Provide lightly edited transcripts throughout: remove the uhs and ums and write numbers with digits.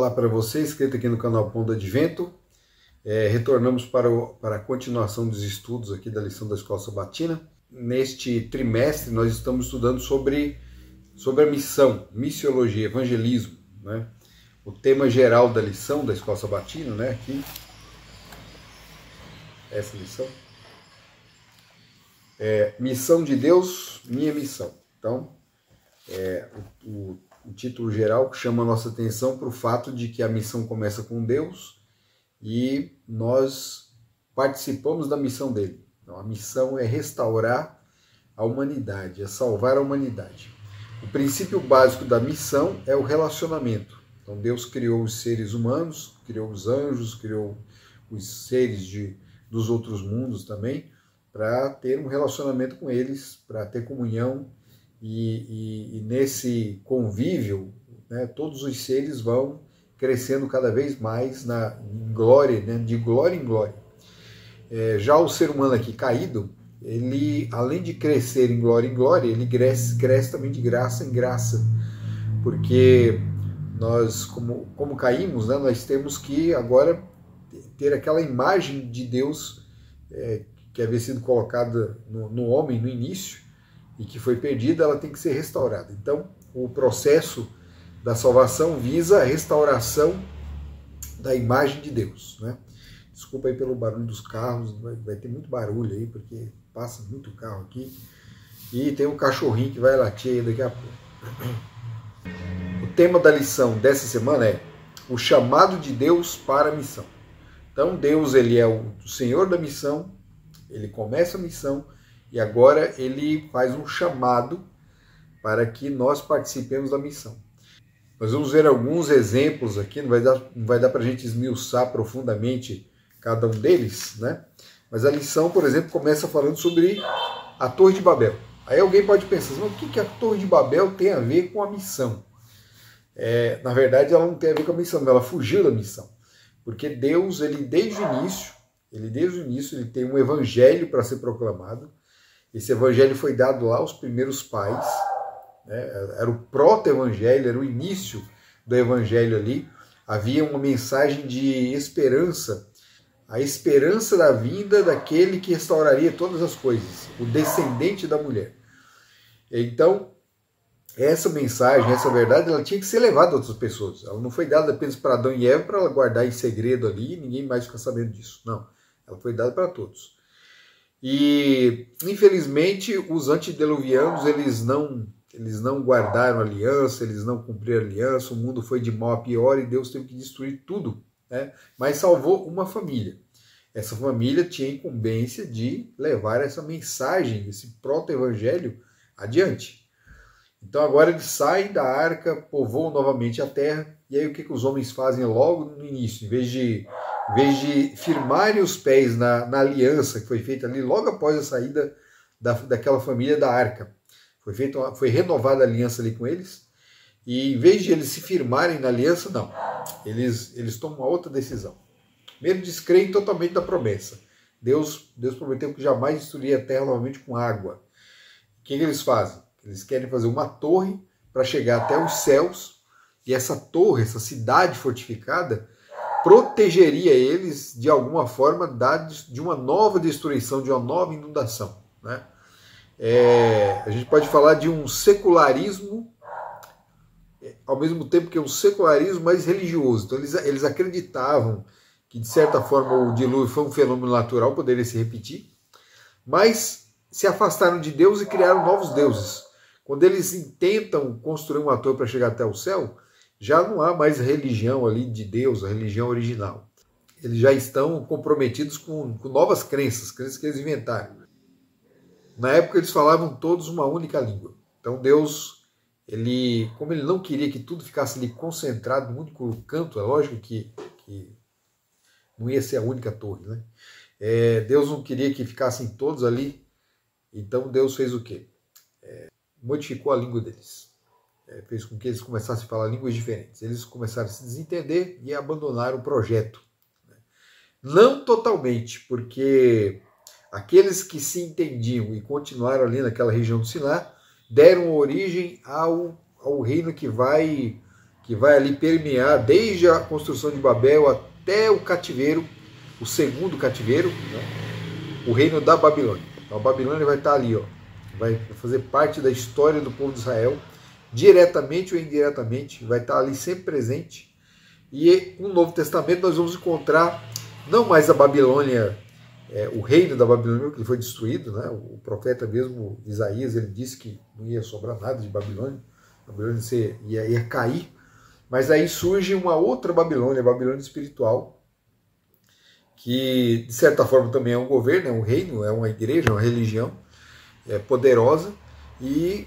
Olá para você, inscrito aqui no canal Pão do Advento. Retornamos para a continuação dos estudos aqui da lição da Escola Sabatina. Neste trimestre nós estamos estudando sobre a missão, missiologia, evangelismo, né? O tema geral da lição da Escola Sabatina, né? Aqui, essa lição. Missão de Deus, minha missão. Então, o título geral chama a nossa atenção para o fato de que a missão começa com Deus e nós participamos da missão dele. Então, a missão é restaurar a humanidade, é salvar a humanidade. O princípio básico da missão é o relacionamento. Então, Deus criou os seres humanos, criou os anjos, criou os seres dos outros mundos também, para ter um relacionamento com eles, para ter comunhão. E nesse convívio, né, todos os seres vão crescendo cada vez mais em glória, né, de glória em glória. Já o ser humano aqui caído, ele, além de crescer em glória, ele cresce também de graça em graça. Porque nós, como caímos, né, nós temos que agora ter aquela imagem de Deus que havia sido colocada no homem no início, e que foi perdida, ela tem que ser restaurada. Então, o processo da salvação visa a restauração da imagem de Deus, né? Desculpa aí pelo barulho dos carros, vai ter muito barulho aí, porque passa muito carro aqui. E tem um cachorrinho que vai latir aí daqui a pouco. O tema da lição dessa semana é o chamado de Deus para a missão. Então, Deus, ele é o Senhor da missão, ele começa a missão, e agora ele faz um chamado para que nós participemos da missão. Nós vamos ver alguns exemplos aqui, não vai dar para a gente esmiuçar profundamente cada um deles, né? Mas a lição, por exemplo, começa falando sobre a Torre de Babel. Aí alguém pode pensar, mas o que a Torre de Babel tem a ver com a missão? Na verdade, ela não tem a ver com a missão, ela fugiu da missão. Porque Deus, desde o início, ele tem um evangelho para ser proclamado. Esse evangelho foi dado lá aos primeiros pais, né? Era o proto-evangelho, era o início do evangelho ali. Havia uma mensagem de esperança, a esperança da vinda daquele que restauraria todas as coisas, o descendente da mulher. Então, essa mensagem, essa verdade, ela tinha que ser levada a outras pessoas. Ela não foi dada apenas para Adão e Eva para ela guardar em segredo ali e ninguém mais ficar sabendo disso. Não, ela foi dada para todos. E, infelizmente, os antediluvianos, eles não guardaram aliança, eles não cumpriram aliança, o mundo foi de mal a pior e Deus teve que destruir tudo, né? Mas salvou uma família. Essa família tinha a incumbência de levar essa mensagem, esse proto-evangelho adiante. Então agora eles saem da arca, povoam novamente a terra, e aí o que os homens fazem logo no início? Em vez de firmarem os pés na aliança que foi feita ali logo após a saída daquela família da arca, foi renovada a aliança ali com eles, e em vez de eles se firmarem na aliança, não, eles tomam uma outra decisão. Primeiro, descreem totalmente da promessa. Deus prometeu que jamais destruiria a terra novamente com água. O que eles fazem? Eles querem fazer uma torre para chegar até os céus, e essa torre, essa cidade fortificada, protegeria eles de alguma forma de uma nova destruição, de uma nova inundação, né? A gente pode falar de um secularismo, ao mesmo tempo que é um secularismo mais religioso. Então eles acreditavam que de certa forma o dilúvio foi um fenômeno natural, poderia se repetir, mas se afastaram de Deus e criaram novos deuses. Quando eles tentam construir uma torre para chegar até o céu, já não há mais religião ali de Deus, a religião original. Eles já estão comprometidos com novas crenças que eles inventaram. Na época eles falavam todos uma única língua. Então Deus, como ele não queria que tudo ficasse ali concentrado num único canto, é lógico que não ia ser a única torre, né? Deus não queria que ficassem todos ali, então Deus fez o quê? Modificou a língua deles. Fez com que eles começassem a falar línguas diferentes. Eles começaram a se desentender e abandonaram o projeto. Não totalmente, porque aqueles que se entendiam e continuaram ali naquela região do Siná deram origem ao reino que vai que vai ali permear desde a construção de Babel até o cativeiro, o segundo cativeiro, né? O reino da Babilônia. Então a Babilônia vai estar ali, ó, vai fazer parte da história do povo de Israel, diretamente ou indiretamente, vai estar ali sempre presente. E no Novo Testamento nós vamos encontrar não mais a Babilônia, o reino da Babilônia, que foi destruído, né? O profeta mesmo, Isaías, ele disse que não ia sobrar nada de Babilônia, a Babilônia ia cair, mas aí surge uma outra Babilônia, a Babilônia espiritual, que de certa forma também é um governo, é um reino, é uma igreja, é uma religião poderosa e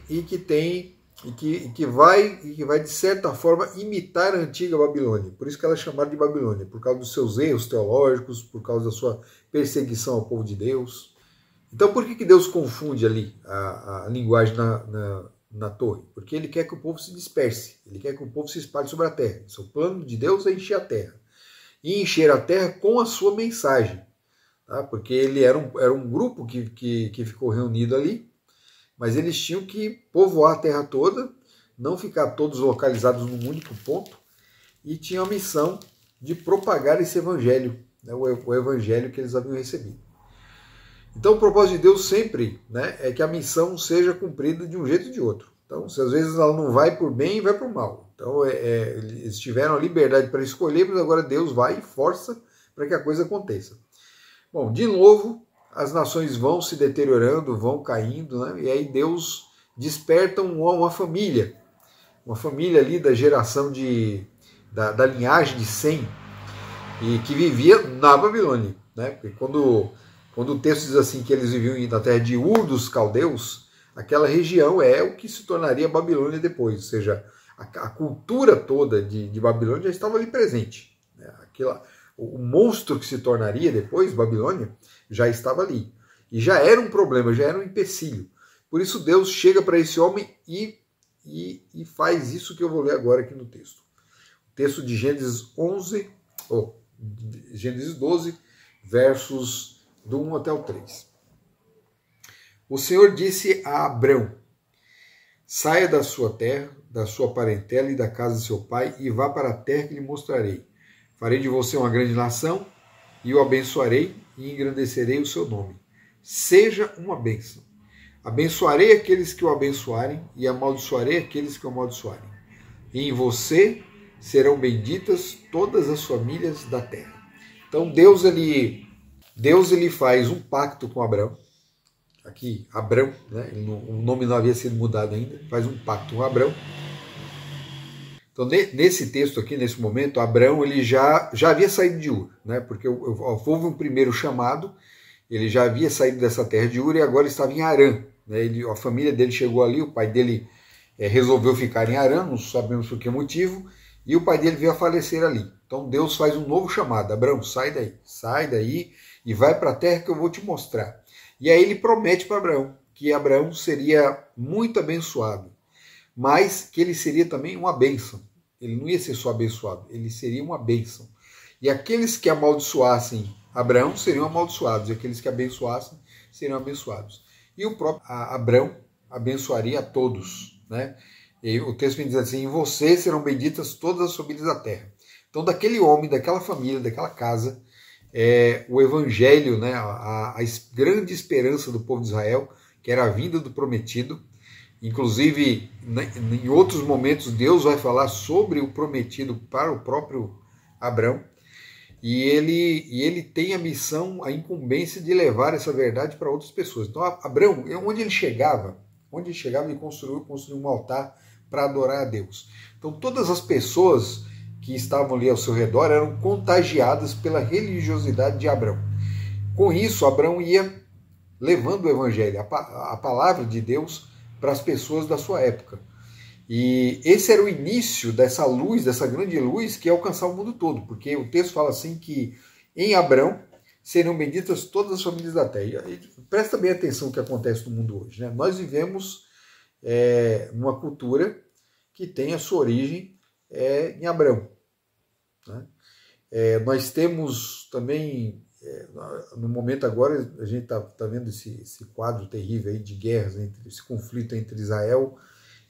que vai de certa forma imitar a antiga Babilônia. Por isso que ela é chamada de Babilônia, por causa dos seus erros teológicos, por causa da sua perseguição ao povo de Deus. Então por que Deus confunde ali a linguagem na torre? Porque ele quer que o povo se disperse, ele quer que o povo se espalhe sobre a terra. O plano de Deus é encher a terra. E encher a terra com a sua mensagem. Tá? Porque ele era um grupo que ficou reunido ali, mas eles tinham que povoar a terra toda, não ficar todos localizados num único ponto, e tinham a missão de propagar esse evangelho, né, o evangelho que eles haviam recebido. Então o propósito de Deus sempre, né, é que a missão seja cumprida de um jeito ou de outro. Então, se às vezes ela não vai por bem, vai por mal. Então eles tiveram a liberdade para escolher, mas agora Deus vai e força para que a coisa aconteça. Bom, de novo, as nações vão se deteriorando, vão caindo, né? E aí Deus desperta uma família ali da geração da linhagem de Sem, e que vivia na Babilônia, né? Porque quando o texto diz assim que eles viviam na terra de Ur dos Caldeus, aquela região é o que se tornaria Babilônia depois, ou seja, a cultura toda de Babilônia já estava ali presente, né? O monstro que se tornaria depois Babilônia já estava ali. E já era um problema, já era um empecilho. Por isso Deus chega para esse homem e faz isso que eu vou ler agora aqui no texto. O texto de Gênesis 12, versos do 1 até o 3. O Senhor disse a Abrão: saia da sua terra, da sua parentela e da casa de seu pai e vá para a terra que lhe mostrarei. Farei de você uma grande nação e o abençoarei e engrandecerei o seu nome. Seja uma bênção. Abençoarei aqueles que o abençoarem e amaldiçoarei aqueles que o amaldiçoarem. E em você serão benditas todas as famílias da terra. Então Deus ele faz um pacto com Abrão. Aqui, Abrão, né? O nome não havia sido mudado ainda. Faz um pacto com Abrão. Então, nesse texto aqui, nesse momento, Abrão ele já havia saído de Ur, né? Porque houve um primeiro chamado, ele já havia saído dessa terra de Ur e agora estava em Harã, né? A família dele chegou ali, o pai dele resolveu ficar em Harã, não sabemos por que motivo, e o pai dele veio a falecer ali. Então Deus faz um novo chamado: Abrão, sai daí e vai para a terra que eu vou te mostrar. E aí ele promete para Abrão que Abrão seria muito abençoado, mas que ele seria também uma bênção. Ele não ia ser só abençoado, ele seria uma bênção. E aqueles que amaldiçoassem Abrão seriam amaldiçoados, e aqueles que abençoassem seriam abençoados. E o próprio Abrão abençoaria a todos, né? E o texto vem dizer assim: em você serão benditas todas as famílias da terra. Então, daquele homem, daquela família, daquela casa, o evangelho, né, a grande esperança do povo de Israel, que era a vinda do prometido. Inclusive, em outros momentos, Deus vai falar sobre o prometido para o próprio Abrão, e ele tem a missão, a incumbência de levar essa verdade para outras pessoas. Então, Abrão, onde ele chegava, ele construiu um altar para adorar a Deus. Então, todas as pessoas que estavam ali ao seu redor eram contagiadas pela religiosidade de Abrão. Com isso, Abrão ia levando o evangelho, a palavra de Deus, para as pessoas da sua época. E esse era o início dessa luz, dessa grande luz que ia alcançar o mundo todo, porque o texto fala assim que em Abrão serão benditas todas as famílias da terra. E presta bem atenção no que acontece no mundo hoje, né? Nós vivemos numa cultura que tem a sua origem em Abrão, né? Nós temos também, no momento agora, a gente está vendo esse quadro terrível aí de guerras, esse conflito entre Israel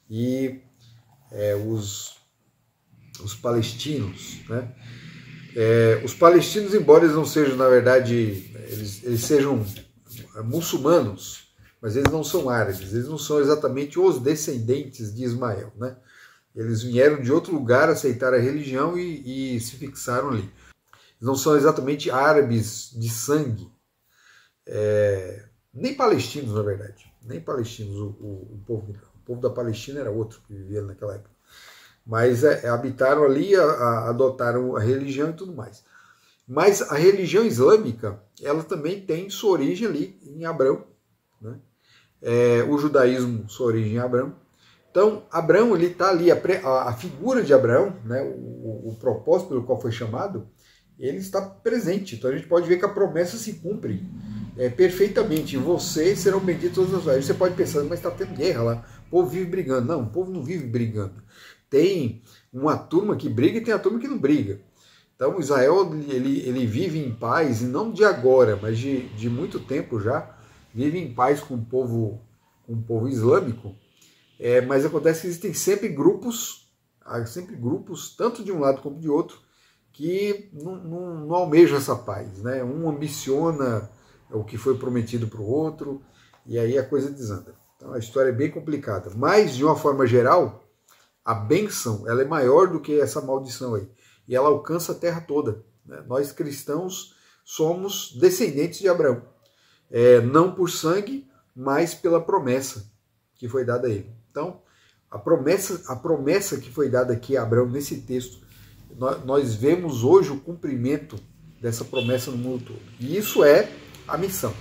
e os palestinos, né? Os palestinos, embora eles não sejam, na verdade, eles sejam muçulmanos, mas eles não são árabes, eles não são exatamente os descendentes de Ismael, né? Eles vieram de outro lugar, aceitaram a religião e se fixaram ali. Eles não são exatamente árabes de sangue, nem palestinos, na verdade, nem palestinos. O povo da Palestina era outro que vivia naquela época. Mas habitaram ali, adotaram a religião e tudo mais. Mas a religião islâmica, ela também tem sua origem ali em Abrão, né? O judaísmo, sua origem em Abrão. Então, Abrão, ele está ali, a figura de Abraão, né, o propósito pelo qual foi chamado, ele está presente. Então a gente pode ver que a promessa se cumpre perfeitamente. Vocês serão benditos todas as vezes. Você pode pensar, mas está tendo guerra lá, o povo vive brigando. Não, o povo não vive brigando. Tem uma turma que briga e tem a turma que não briga. Então Israel, ele vive em paz, e não de agora, mas de muito tempo já, vive em paz com o povo islâmico. Mas acontece que existem sempre grupos, tanto de um lado como de outro, que não almejam essa paz, né? Um ambiciona o que foi prometido para o outro, e aí a coisa desanda. Então a história é bem complicada. Mas, de uma forma geral, a bênção, ela é maior do que essa maldição aí. E ela alcança a terra toda, né? Nós cristãos somos descendentes de Abraão. Não por sangue, mas pela promessa que foi dada a ele. Então, a promessa que foi dada aqui a Abraão nesse texto, nós vemos hoje o cumprimento dessa promessa no mundo todo. E isso é a missão,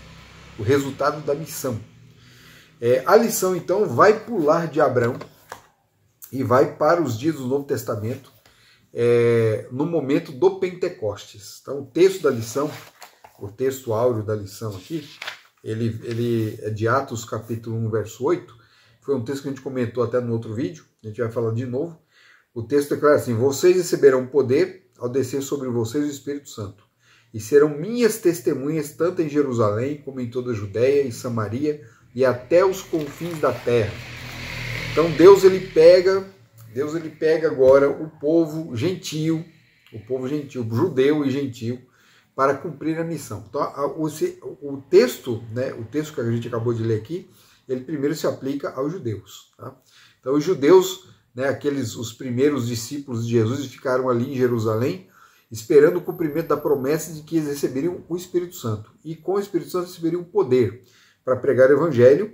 o resultado da missão. A lição, então, vai pular de Abraão e vai para os dias do Novo Testamento, no momento do Pentecostes. Então, o texto da lição, o texto áureo da lição aqui, ele é de Atos capítulo 1, verso 8, foi um texto que a gente comentou até no outro vídeo, a gente vai falar de novo. O texto declara assim: vocês receberão poder ao descer sobre vocês o Espírito Santo, e serão minhas testemunhas tanto em Jerusalém como em toda a Judéia e Samaria e até os confins da terra. Então Deus ele pega agora o povo gentil, judeu e gentil, para cumprir a missão. Então o texto, né, o texto que a gente acabou de ler aqui, ele primeiro se aplica aos judeus. Tá? Então os judeus, né, os primeiros discípulos de Jesus, ficaram ali em Jerusalém, esperando o cumprimento da promessa de que eles receberiam o Espírito Santo. E com o Espírito Santo receberiam poder para pregar o Evangelho.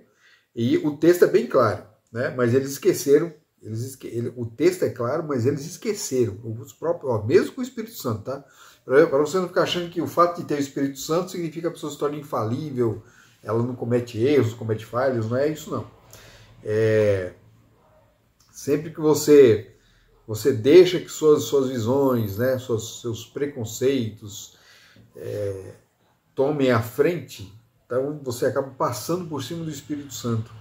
E o texto é bem claro, né? Mas eles esqueceram. O texto é claro, mas eles esqueceram. Os próprios, mesmo com o Espírito Santo, tá? Para você não ficar achando que o fato de ter o Espírito Santo significa que a pessoa se torna infalível, ela não comete erros, não comete falhas, não é isso não. Sempre que você deixa que suas visões, né, seus preconceitos tomem a frente, então você acaba passando por cima do Espírito Santo.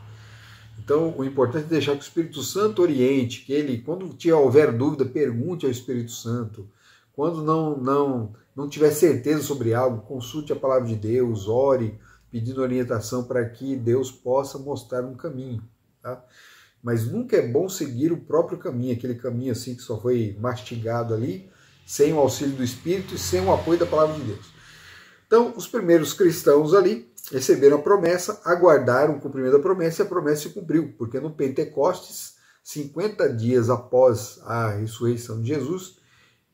Então o importante é deixar que o Espírito Santo oriente, que ele, quando houver dúvida, pergunte ao Espírito Santo. Quando não tiver certeza sobre algo, consulte a palavra de Deus, ore, pedindo orientação para que Deus possa mostrar um caminho. Tá? Mas nunca é bom seguir o próprio caminho, aquele caminho assim que só foi mastigado ali, sem o auxílio do Espírito e sem o apoio da palavra de Deus. Então, os primeiros cristãos ali receberam a promessa, aguardaram o cumprimento da promessa e a promessa se cumpriu, porque no Pentecostes, 50 dias após a ressurreição de Jesus,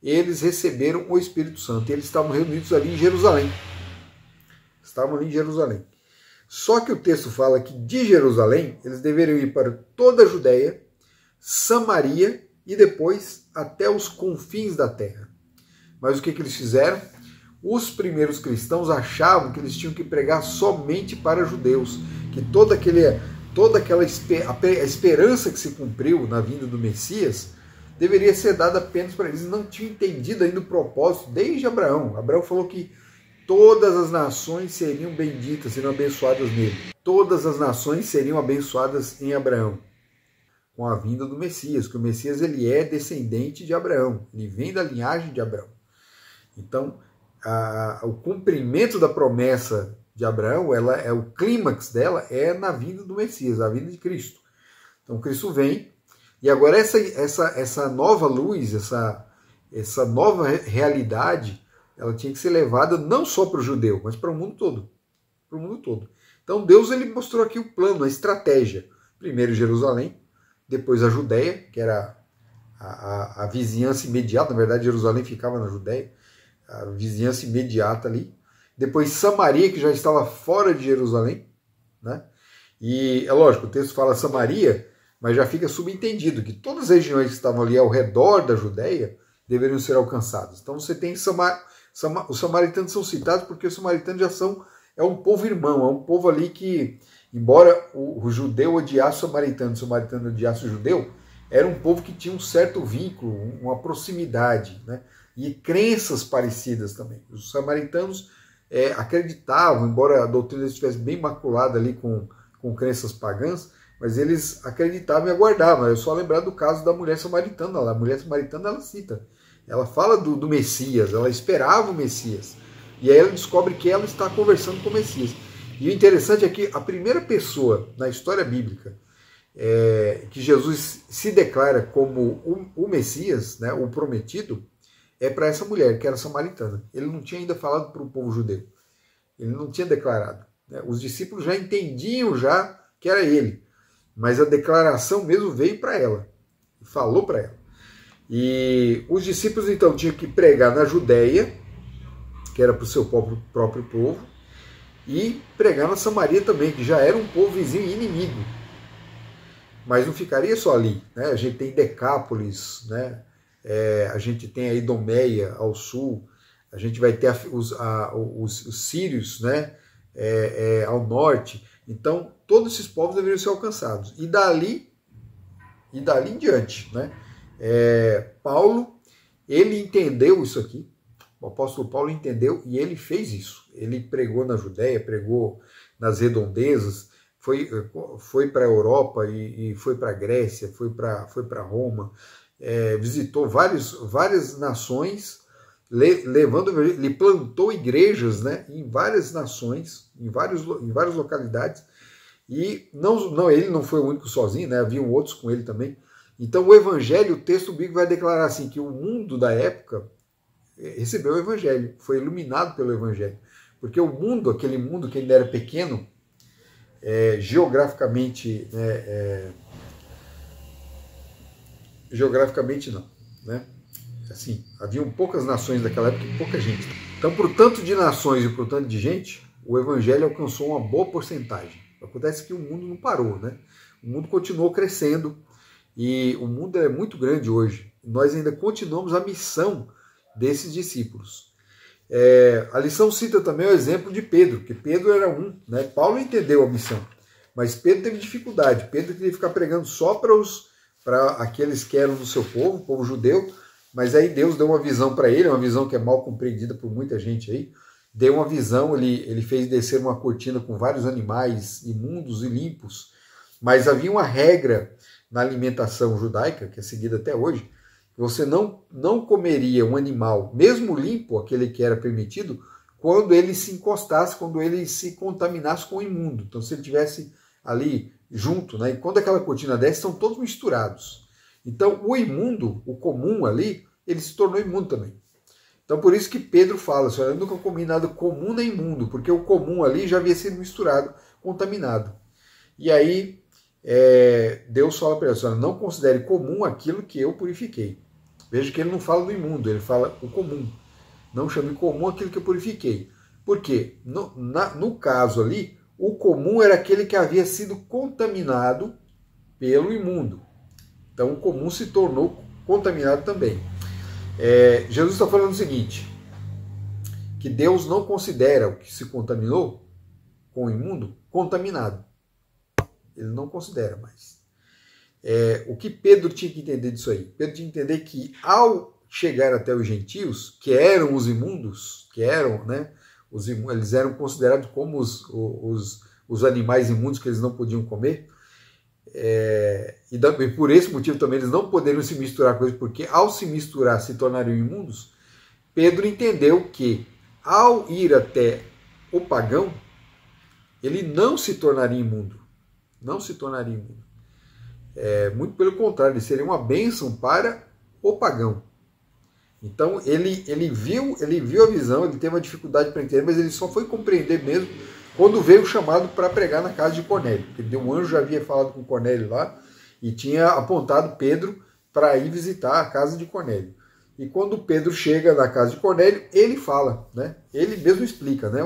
eles receberam o Espírito Santo e eles estavam reunidos ali em Jerusalém. Só que o texto fala que de Jerusalém eles deveriam ir para toda a Judéia, Samaria e depois até os confins da terra. Mas o que eles fizeram? Os primeiros cristãos achavam que eles tinham que pregar somente para judeus, que toda aquela esperança que se cumpriu na vinda do Messias deveria ser dada apenas para eles. Não tinham entendido ainda o propósito desde Abraão. Abraão falou que todas as nações seriam benditas, seriam abençoadas nele. Todas as nações seriam abençoadas em Abraão, com a vinda do Messias, que o Messias ele é descendente de Abraão, ele vem da linhagem de Abraão. Então, o cumprimento da promessa de Abraão, o clímax dela é na vinda do Messias, a vinda de Cristo. Então, Cristo vem, E agora essa nova luz, essa nova realidade, ela tinha que ser levada não só para o judeu, mas para o mundo todo. Para o mundo todo. Então Deus ele mostrou aqui o plano, a estratégia. Primeiro Jerusalém, depois a Judéia, que era a vizinhança imediata, na verdade Jerusalém ficava na Judéia, a vizinhança imediata ali. Depois Samaria, que já estava fora de Jerusalém, né? E é lógico, o texto fala Samaria, mas já fica subentendido que todas as regiões que estavam ali ao redor da Judéia deveriam ser alcançadas. Então você tem os samaritanos são citados porque os samaritanos é um povo irmão, é um povo ali que, embora o judeu odiasse o samaritano odiasse o judeu, era um povo que tinha um certo vínculo, uma proximidade, né? E crenças parecidas também. Os samaritanos acreditavam, embora a doutrina estivesse bem maculada ali com crenças pagãs, mas eles acreditavam e aguardavam. É só lembrar do caso da mulher samaritana lá. A mulher samaritana, ela cita, ela fala do Messias, ela esperava o Messias. E aí ela descobre que ela está conversando com o Messias. E o interessante é que a primeira pessoa na história bíblica que Jesus se declara como o Messias, né, o prometido, é para essa mulher, que era samaritana. Ele não tinha ainda falado para o povo judeu. Ele não tinha declarado. Né? Os discípulos já entendiam já que era ele. Mas a declaração mesmo veio para ela. Falou para ela. E os discípulos então tinham que pregar na Judéia, que era para o seu próprio povo, e pregar na Samaria também, que já era um povo vizinho e inimigo. Mas não ficaria só ali. Né? A gente tem Decápolis, né? A gente tem a Idumeia ao sul, a gente vai ter os sírios, né? Ao norte. Então, todos esses povos deveriam ser alcançados. E dali em diante, né? Paulo, ele entendeu isso aqui. O apóstolo Paulo entendeu e ele fez isso. Ele pregou na Judéia, pregou nas redondezas, foi para a Europa e foi para a Grécia, foi para Roma, visitou várias nações, ele plantou igrejas, né, em várias nações, em várias localidades, e ele não foi o único sozinho, né, haviam outros com ele também. Então o evangelho, o texto bíblico vai declarar assim, que o mundo da época recebeu o evangelho, foi iluminado pelo evangelho, porque o mundo, aquele mundo que ainda era pequeno, geograficamente, geograficamente não, né? Assim, haviam poucas nações daquela época e pouca gente. Então, por tanto de nações e por tanto de gente, o evangelho alcançou uma boa porcentagem. Acontece que o mundo não parou, né? O mundo continuou crescendo e o mundo é muito grande hoje. Nós ainda continuamos a missão desses discípulos. A lição cita também o exemplo de Pedro, que Pedro era né? Paulo entendeu a missão, mas Pedro teve dificuldade. Pedro queria ficar pregando só para aqueles que eram do seu povo, o povo judeu, mas aí Deus deu uma visão para ele, uma visão que é mal compreendida por muita gente aí. Deu uma visão, ele fez descer uma cortina com vários animais imundos e limpos, mas havia uma regra na alimentação judaica, que é seguida até hoje, você não comeria um animal, mesmo limpo, aquele que era permitido, quando ele se encostasse, quando ele se contaminasse com o imundo. Então, se ele estivesse ali junto, né? E quando aquela cortina desce, estão todos misturados. Então, o imundo, o comum ali, ele se tornou imundo também. Então, por isso que Pedro fala, eu nunca comi nada comum nem imundo, porque o comum ali já havia sido misturado, contaminado. E aí, Deus fala para ele, não considere comum aquilo que eu purifiquei. Veja que ele não fala do imundo, ele fala o comum. Não chame comum aquilo que eu purifiquei. Por quê? No caso ali, o comum era aquele que havia sido contaminado pelo imundo. Então o comum se tornou contaminado também. Jesus está falando o seguinte, que Deus não considera o que se contaminou com o imundo contaminado. Ele não considera mais. O que Pedro tinha que entender disso aí? Pedro tinha que entender que ao chegar até os gentios, que eram os imundos, né, eles eram considerados como os animais imundos que eles não podiam comer, e por esse motivo também eles não poderiam se misturar com eles, porque ao se misturar se tornariam imundos. Pedro entendeu que ao ir até o pagão, ele não se tornaria imundo. Não se tornaria imundo. muito pelo contrário, ele seria uma bênção para o pagão. Então ele viu a visão, ele teve uma dificuldade para entender, mas ele só foi compreender mesmo quando veio o chamado para pregar na casa de Cornélio. Porque um anjo já havia falado com Cornélio lá e tinha apontado Pedro para ir visitar a casa de Cornélio. E quando Pedro chega na casa de Cornélio, ele fala, né? Ele mesmo explica, né?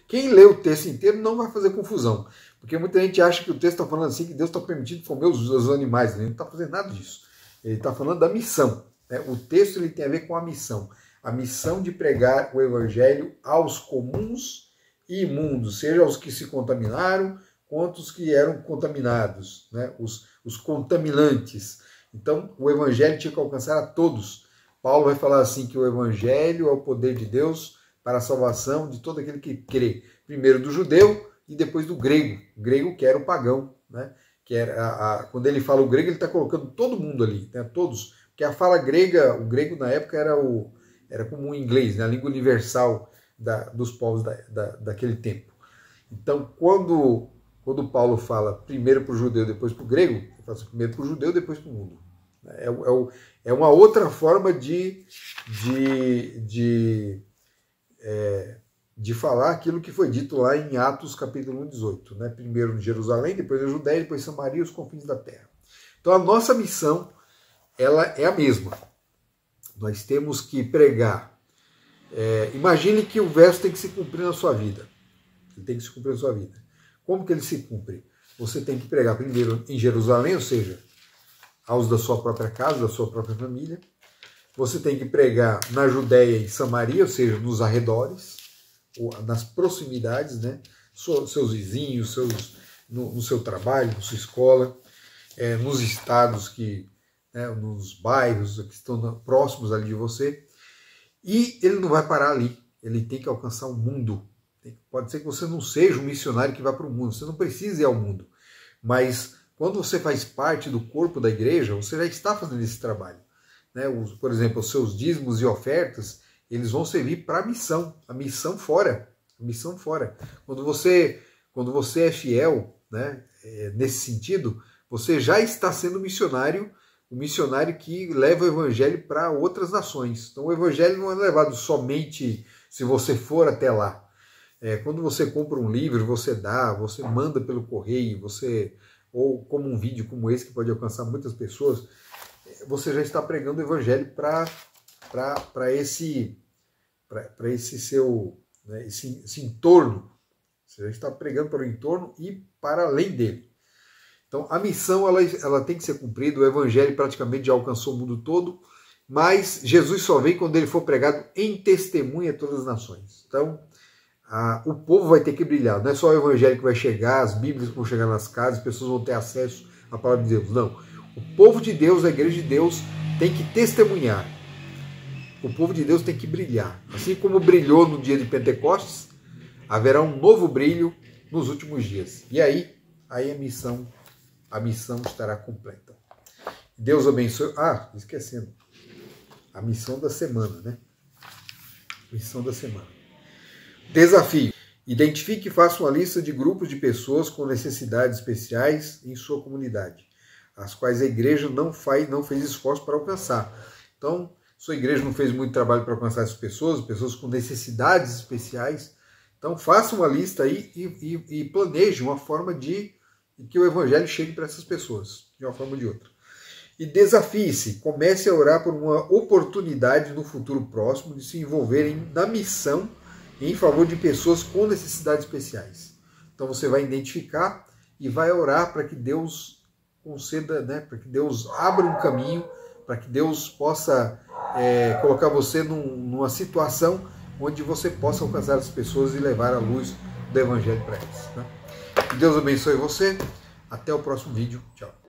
Quem lê o texto inteiro não vai fazer confusão, porque muita gente acha que o texto está falando assim, que Deus está permitindo comer os animais, né? Ele não está fazendo nada disso. Ele está falando da missão, né? O texto ele tem a ver com a missão de pregar o evangelho aos comuns e imundos, seja aos que se contaminaram, quanto os que eram contaminados, né? Os contaminantes. Então, o evangelho tinha que alcançar a todos. Paulo vai falar assim que o evangelho é o poder de Deus para a salvação de todo aquele que crê. Primeiro do judeu e depois do grego. O grego que era o pagão, né? Que era quando ele fala o grego, ele está colocando todo mundo ali, né? Todos. Porque a fala grega, o grego na época era como o inglês, né? A língua universal dos povos daquele tempo. Então, quando Paulo fala primeiro para o judeu, depois para o grego, ele fala assim, primeiro para o judeu, depois para o mundo. É uma outra forma de falar aquilo que foi dito lá em Atos capítulo 1, 18. Né? Primeiro em Jerusalém, depois a Judéia, depois Samaria e os confins da terra. Então a nossa missão ela é a mesma. Nós temos que pregar. Imagine que o verso tem que se cumprir na sua vida. Ele tem que se cumprir na sua vida. Como que ele se cumpre? Você tem que pregar primeiro em Jerusalém, ou seja, aos da sua própria casa, da sua própria família. Você tem que pregar na Judéia e Samaria, ou seja, nos arredores, ou nas proximidades, né? Seus vizinhos, no seu trabalho, na sua escola, nos estados nos bairros que estão próximos ali de você. E ele não vai parar ali, ele tem que alcançar o mundo. Pode ser que você não seja um missionário que vá para o mundo, você não precisa ir ao mundo, mas quando você faz parte do corpo da igreja, você já está fazendo esse trabalho. Né? Por exemplo, os seus dízimos e ofertas, eles vão servir para a missão fora. A missão fora. Quando você é fiel, né, nesse sentido, você já está sendo missionário, o missionário que leva o evangelho para outras nações. Então o evangelho não é levado somente se você for até lá. Quando você compra um livro, você manda pelo correio, ou como um vídeo como esse que pode alcançar muitas pessoas, você já está pregando o evangelho para esse seu, né, esse entorno. Você já está pregando para o entorno e para além dele. Então a missão ela tem que ser cumprida, o evangelho praticamente já alcançou o mundo todo, mas Jesus só vem quando ele for pregado em testemunha a todas as nações. Então o povo vai ter que brilhar, não é só o evangelho que vai chegar, as bíblias vão chegar nas casas, as pessoas vão ter acesso à palavra de Deus, não. O povo de Deus, a igreja de Deus tem que testemunhar, o povo de Deus tem que brilhar, assim como brilhou no dia de Pentecostes, haverá um novo brilho nos últimos dias, e aí a missão estará completa. Deus abençoe. Esquecendo, a missão da semana, né? Missão da semana. Desafio. Identifique e faça uma lista de grupos de pessoas com necessidades especiais em sua comunidade, as quais a igreja não fez esforço para alcançar. Então, sua igreja não fez muito trabalho para alcançar essas pessoas com necessidades especiais. Então, faça uma lista aí e planeje uma forma de que o evangelho chegue para essas pessoas, de uma forma ou de outra. E desafie-se, comece a orar por uma oportunidade no futuro próximo de se envolverem na missão em favor de pessoas com necessidades especiais. Então você vai identificar e vai orar para que Deus conceda, né, para que Deus abra um caminho, para que Deus possa colocar você numa situação onde você possa alcançar as pessoas e levar a luz do evangelho para elas. Né? Que Deus abençoe você. Até o próximo vídeo. Tchau.